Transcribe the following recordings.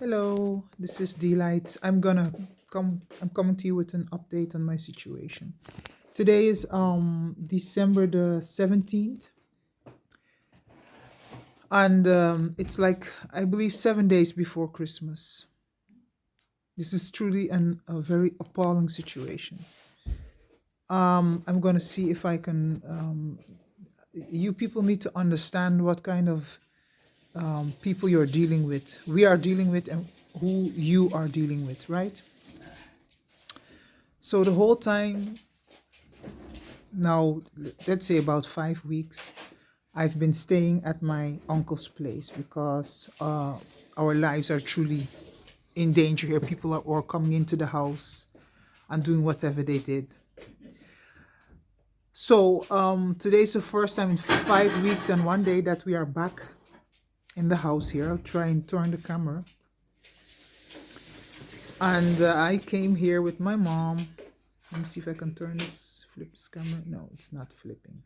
Hello, this is Delight. I'm coming to you with an update on my situation. Today is December the 17th, and it's like I believe 7 days before Christmas. This is truly a very appalling situation. I'm going to see if I can you people need to understand what kind of people you're dealing with. We are dealing with and who you are dealing with, right? So the whole time now, let's say about 5 weeks, I've been staying at my uncle's place because our lives are truly in danger here. People are coming into the house and doing whatever they did. So today's the first time in 5 weeks and 1 day that we are back in the house here. I'll try and turn the camera. And I came here with my mom. Let me see if I can flip this camera. No, it's not flipping.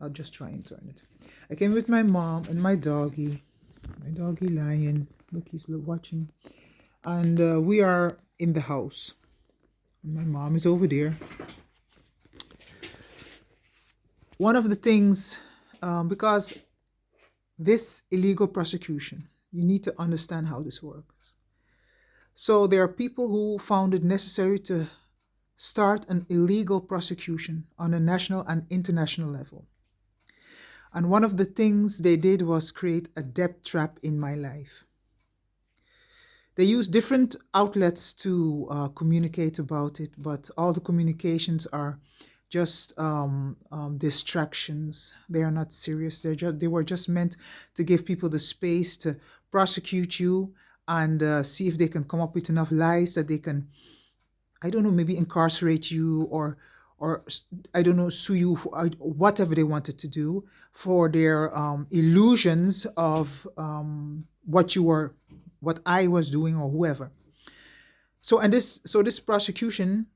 I'll just try and turn it. I came with my mom and my doggy Lion. Look, he's watching. And we are in the house. My mom is over there. One of the things, because this illegal prosecution, you need to understand how this works. So there are people who found it necessary to start an illegal prosecution on a national and international level. And one of the things they did was create a debt trap in my life. They used different outlets to communicate about it, but all the communications are just distractions. They are not serious. They were just meant to give people the space to prosecute you and see if they can come up with enough lies that they can, I don't know, maybe incarcerate you or I don't know, sue you, for whatever they wanted to do for their illusions of what I was doing or whoever. So this prosecution,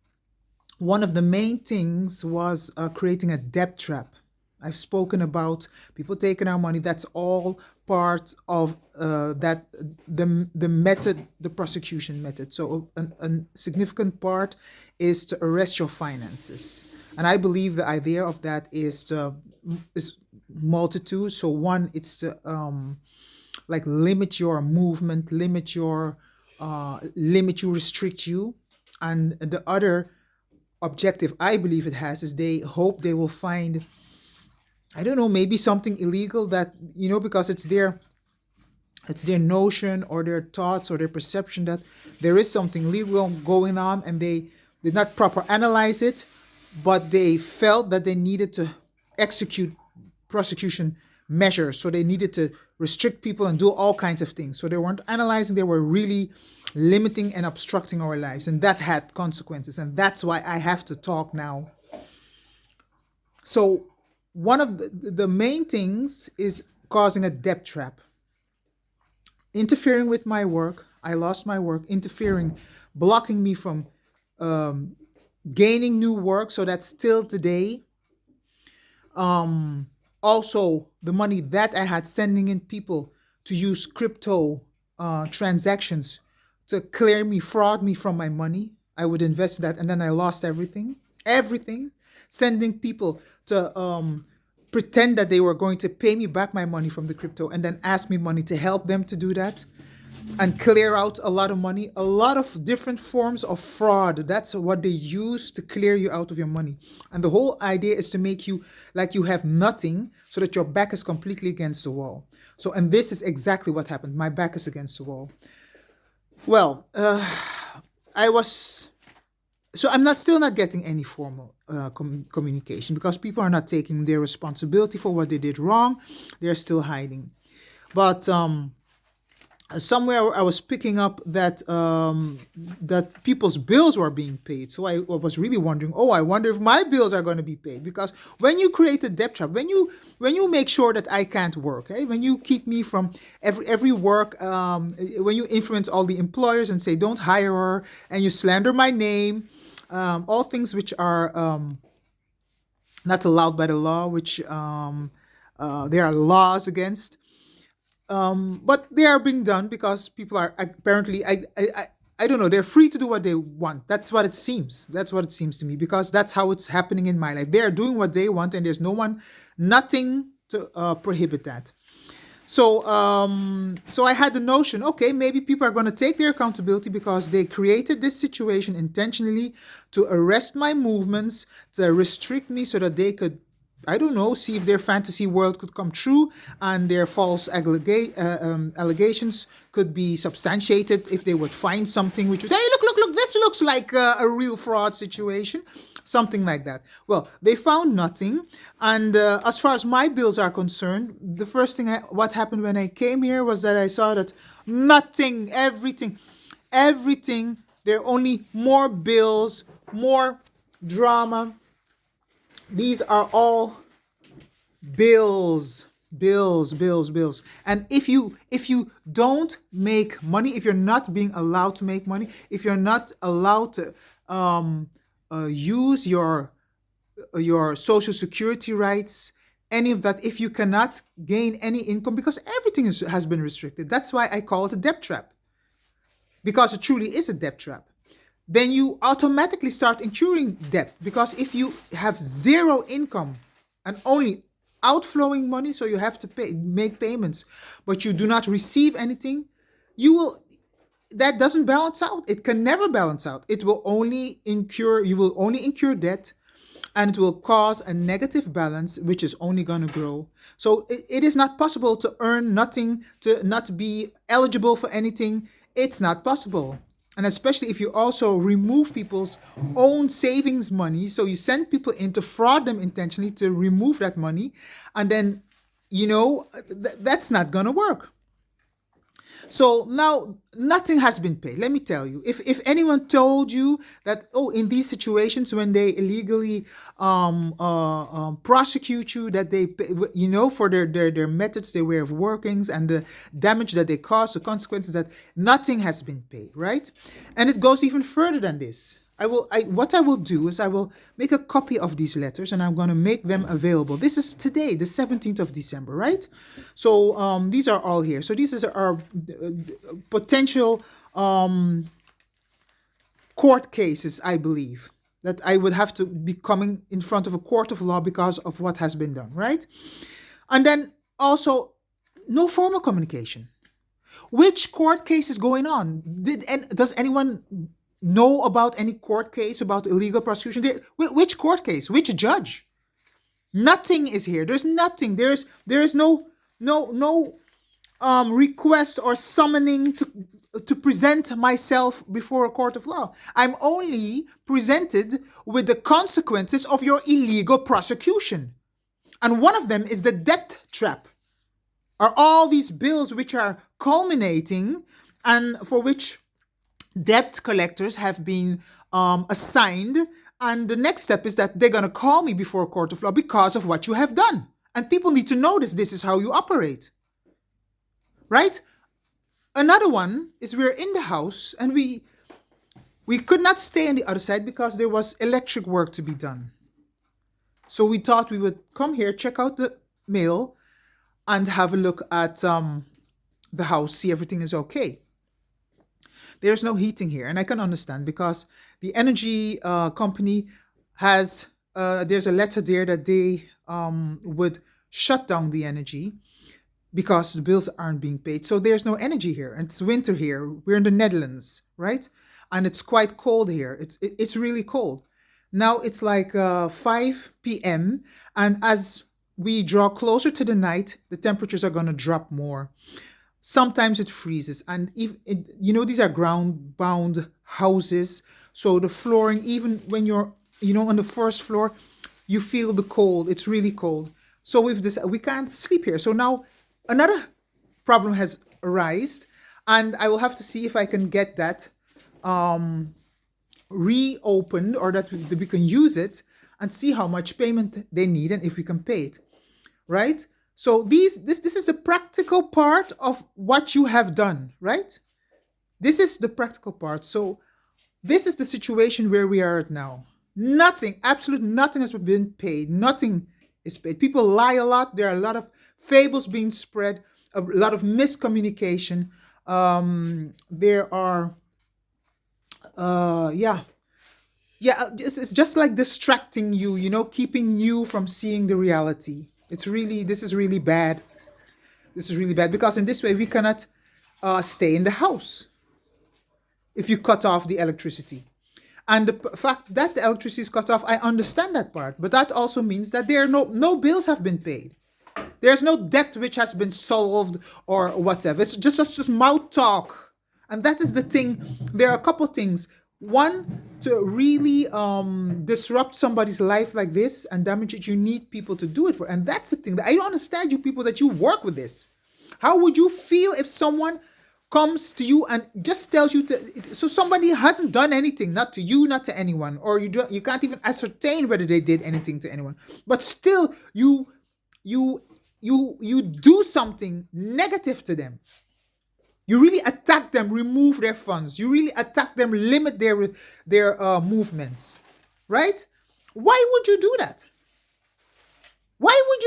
one of the main things was creating a debt trap. I've spoken about people taking our money. That's all part of the method, the prosecution method. So a significant part is to arrest your finances. And I believe the idea of that is multitude. So one, it's to limit your movement, restrict you. And the other objective I believe it has is they hope they will find, I don't know, maybe something illegal that, because it's their notion or their thoughts or their perception that there is something legal going on, and they did not proper analyze it, but they felt that they needed to execute prosecution measures. So they needed to restrict people and do all kinds of things. So they weren't analyzing, they were really limiting and obstructing our lives. And that had consequences. And that's why I have to talk now. So one of the main things is causing a debt trap. Interfering with my work. I lost my work. Blocking me from gaining new work. So that's still today. Also, the money that I had sending in people to use crypto transactions to fraud me from my money. I would invest that and then I lost everything. Sending people to pretend that they were going to pay me back my money from the crypto and then ask me money to help them to do that and clear out a lot of money. A lot of different forms of fraud. That's what they use to clear you out of your money. And the whole idea is to make you like you have nothing so that your back is completely against the wall. So, and this is exactly what happened. My back is against the wall. Well, I'm still not getting any formal communication because people are not taking their responsibility for what they did wrong. They're still hiding. But somewhere I was picking up that that people's bills were being paid. So I was really wondering, I wonder if my bills are going to be paid. Because when you create a debt trap, when you make sure that I can't work, when you keep me from every work, when you influence all the employers and say don't hire her, and you slander my name, all things which are not allowed by the law, which there are laws against. But they are being done because people are apparently, I don't know, they're free to do what they want. That's what it seems. That's what it seems to me, because that's how it's happening in my life. They are doing what they want, and there's nothing to prohibit that. So I had the notion, okay, maybe people are going to take their accountability because they created this situation intentionally to arrest my movements, to restrict me so that they could, I don't know, see if their fantasy world could come true and their false allegations could be substantiated if they would find something which would, hey, look, this looks like a real fraud situation. Something like that. Well, they found nothing. And as far as my bills are concerned, the first thing what happened when I came here was that I saw that nothing, everything, there are only more bills, more drama. These are all bills. And if you don't make money, if you're not being allowed to make money, if you're not allowed to use your social security rights, any of that, if you cannot gain any income, because everything has been restricted. That's why I call it a debt trap, because it truly is a debt trap. Then you automatically start incurring debt, because if you have zero income and only outflowing money, so you have to make payments, but you do not receive anything, that doesn't balance out. It can never balance out. You will only incur debt, and it will cause a negative balance, which is only going to grow. So it is not possible to earn nothing, to not be eligible for anything. It's not possible. And especially if you also remove people's own savings money, so you send people in to fraud them intentionally to remove that money, and then, that's not going to work. So now nothing has been paid. Let me tell you, if anyone told you that, in these situations when they illegally prosecute you, that they pay, for their methods, their way of workings, and the damage that they cause, the consequences, that nothing has been paid, right? And it goes even further than this. What I will do is I will make a copy of these letters, and I'm going to make them available. This is today, the 17th of December, right? So these are all here. So these are potential court cases, I believe, that I would have to be coming in front of a court of law because of what has been done, right? And then also, no formal communication. Which court case is going on? Does anyone know about any court case about illegal prosecution? Which court case? Which judge? Nothing is here. There's nothing. There is no request or summoning to present myself before a court of law. I'm only presented with the consequences of your illegal prosecution. And one of them is the debt trap. Are all these bills which are culminating and for which debt collectors have been assigned, and the next step is that they're going to call me before a court of law because of what you have done. And people need to know this is how you operate, right? Another one is we're in the house and we could not stay on the other side because there was electric work to be done. So we thought we would come here, check out the mail, and have a look at the house, see everything is okay. There's no heating here, and I can understand because the energy company has, there's a letter there that they would shut down the energy because the bills aren't being paid. So there's no energy here, and it's winter here. We're in the Netherlands, right? And it's quite cold here. It's really cold. Now it's like 5 p.m. and as we draw closer to the night, the temperatures are going to drop more. Sometimes it freezes, and these are ground-bound houses, so the flooring, even when you're on the first floor, you feel the cold. It's really cold. So we can't sleep here. So now another problem has arisen, and I will have to see if I can get that reopened, or that we can use it and see how much payment they need and if we can pay it, right? So this is the practical part of what you have done, right? This is the practical part. So this is the situation where we are at now. Nothing, absolutely nothing has been paid. Nothing is paid. People lie a lot. There are a lot of fables being spread a lot of miscommunication. There are, yeah, yeah, it's just like distracting you, keeping you from seeing the reality. This is really bad. This is really bad because in this way we cannot stay in the house if you cut off the electricity. And the fact that the electricity is cut off, I understand that part, but that also means that there are no bills have been paid. There's no debt which has been solved or whatever. It's just mouth talk. And that is the thing. There are a couple things. One, to really disrupt somebody's life like this and damage it, you need people to do it for. And that's the thing. I don't understand you people that you work with this. How would you feel if someone comes to you and just tells you so somebody hasn't done anything, not to you, not to anyone, or you can't even ascertain whether they did anything to anyone, but still you do something negative to them. You really attack them, remove their funds. You really attack them, limit their movements, right? Why would you do that? Why would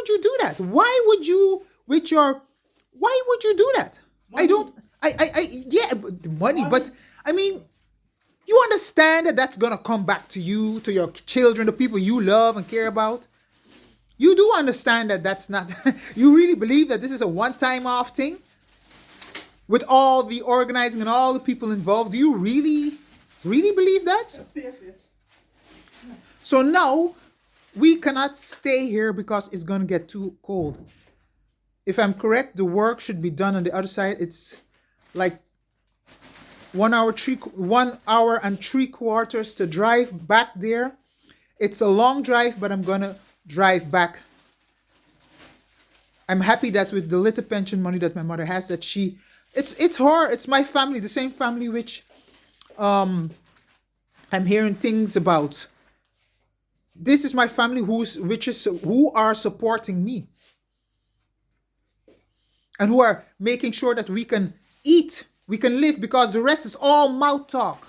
you do that? Why would you do that? Money. Yeah, money, but I mean, you understand that that's gonna come back to you, to your children, the people you love and care about. You do understand that that's not, you really believe that this is a one-time off thing? With all the organizing and all the people involved, do you really believe that? So now, we cannot stay here because it's going to get too cold. If I'm correct, the work should be done on the other side. It's like 1 hour and 3/4 to drive back there. It's a long drive, but I'm going to drive back. I'm happy that with the little pension money that my mother has, that it's her, it's my family, the same family which I'm hearing things about. This is my family who are supporting me and who are making sure that we can eat, we can live, because the rest is all mouth talk,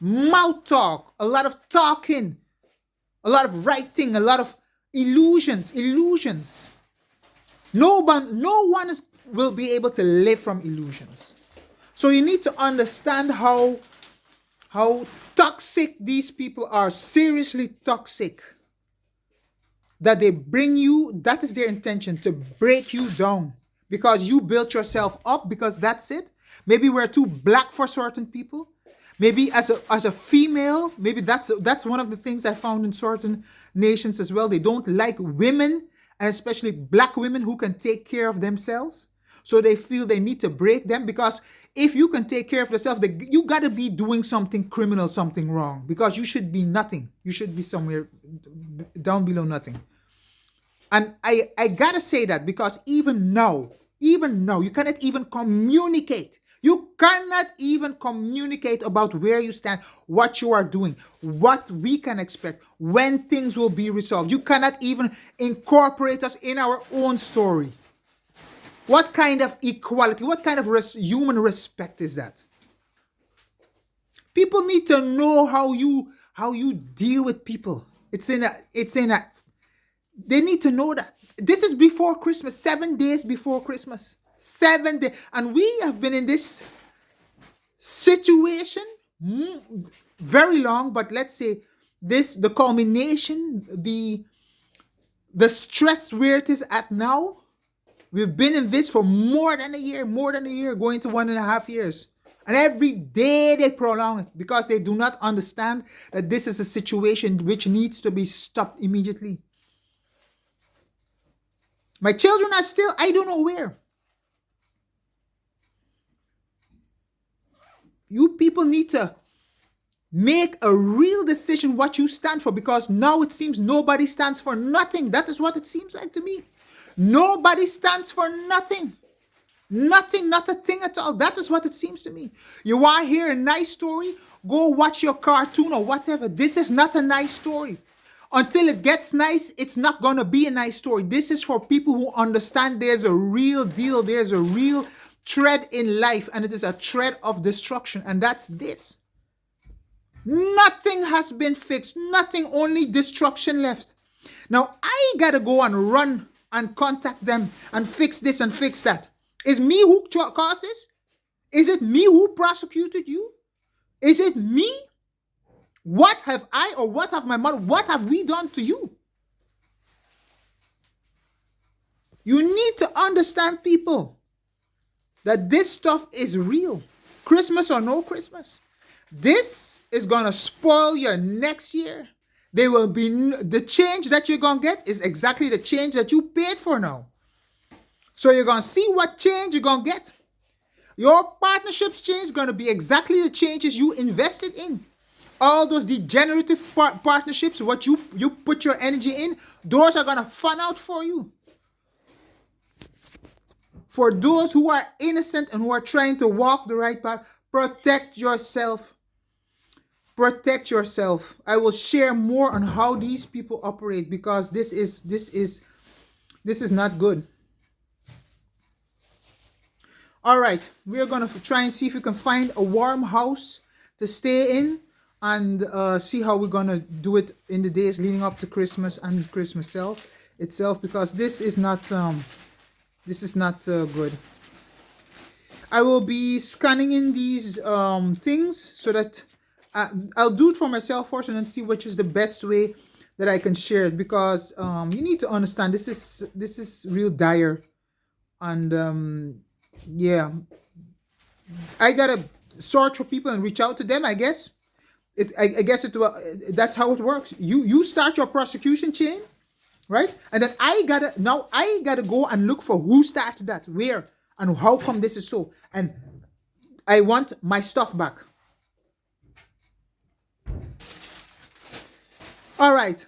a lot of talking, a lot of writing, a lot of illusions. No one will be able to live from illusions. So you need to understand how toxic these people are, seriously toxic. That they bring you, that is their intention, to break you down. Because you built yourself up, because that's it. Maybe we're too black for certain people. Maybe as a female, maybe that's one of the things I found in certain nations as well. They don't like women, and especially black women who can take care of themselves. So they feel they need to break them, because if you can take care of yourself, you got to be doing something criminal, something wrong, because you should be nothing. You should be somewhere down below nothing. And I got to say that, because even now, you cannot even communicate. You cannot even communicate about where you stand, what you are doing, what we can expect, when things will be resolved. You cannot even incorporate us in our own story. What kind of equality, what kind of human respect is that? People need to know how you deal with people. They need to know that. This is before Christmas, 7 days before Christmas. 7 days. And we have been in this situation very long, but let's say the culmination, the stress where it is at now, we've been in this for more than a year, going to 1.5 years. And every day they prolong it, because they do not understand that this is a situation which needs to be stopped immediately. My children are still, I don't know where. You people need to make a real decision what you stand for, because now it seems nobody stands for nothing. That is what it seems like to me. Nobody stands for nothing. Nothing, not a thing at all. That is what it seems to me. You want to hear a nice story? Go watch your cartoon or whatever. This is not a nice story. Until it gets nice, it's not going to be a nice story. This is for people who understand there's a real deal. There's a real thread in life, and it is a thread of destruction. And that's this. Nothing has been fixed. Nothing, only destruction left. Now, I got to go and run and contact them and fix this and fix that. Is me who caused this? Is it me who prosecuted you? Is it me? What have I or what have my mother, what have we done to you? You need to understand, people, that this stuff is real. Christmas or no Christmas. This is going to spoil your next year. There will be the change that you're going to get is exactly the change that you paid for now. So you're going to see what change you're going to get. Your partnerships change is going to be exactly the changes you invested in. All those degenerative partnerships, what you put your energy in, those are going to fun out for you. For those who are innocent and who are trying to walk the right path, protect yourself. Protect yourself. I will share more on how these people operate, because this is not good. All right, we are going to try and see if we can find a warm house to stay in, and see how we're going to do it in the days leading up to Christmas and Christmas itself, because this is not good. I will be scanning in these things so that I'll do it for myself first and then see which is the best way that I can share it, because you need to understand this is real dire, and yeah, I gotta search for people and reach out to them. I guess that's how it works. You start your prosecution chain, right? And then I gotta go and look for who started that, where, and how come this is so, and I want my stuff back. All right.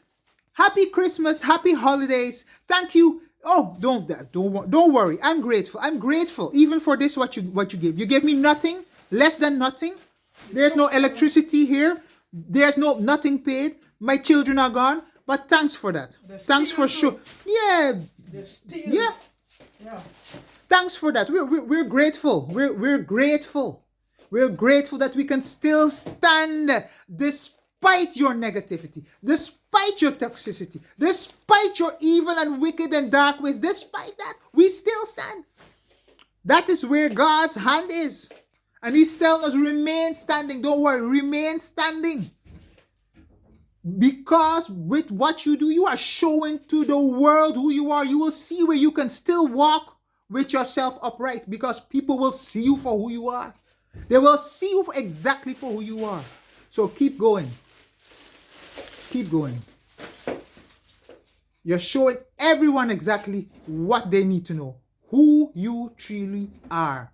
Happy Christmas, happy holidays. Thank you. Oh, don't worry. I'm grateful. I'm grateful even for this what you gave. You gave me nothing, less than nothing. There's no electricity here. There's nothing paid. My children are gone. But thanks for that. Thanks for sure. Yeah. Yeah. Thanks for that. We're grateful. We're grateful. We're grateful that we can still stand despite your negativity, despite your toxicity, despite your evil and wicked and dark ways. Despite that, we still stand. That is where God's hand is. And He's telling us, remain standing. Don't worry, remain standing. Because with what you do, you are showing to the world who you are. You will see where you can still walk with yourself upright, because people will see you for who you are. They will see you exactly for who you are. So keep going. Keep going. You're showing everyone exactly what they need to know. Who you truly are.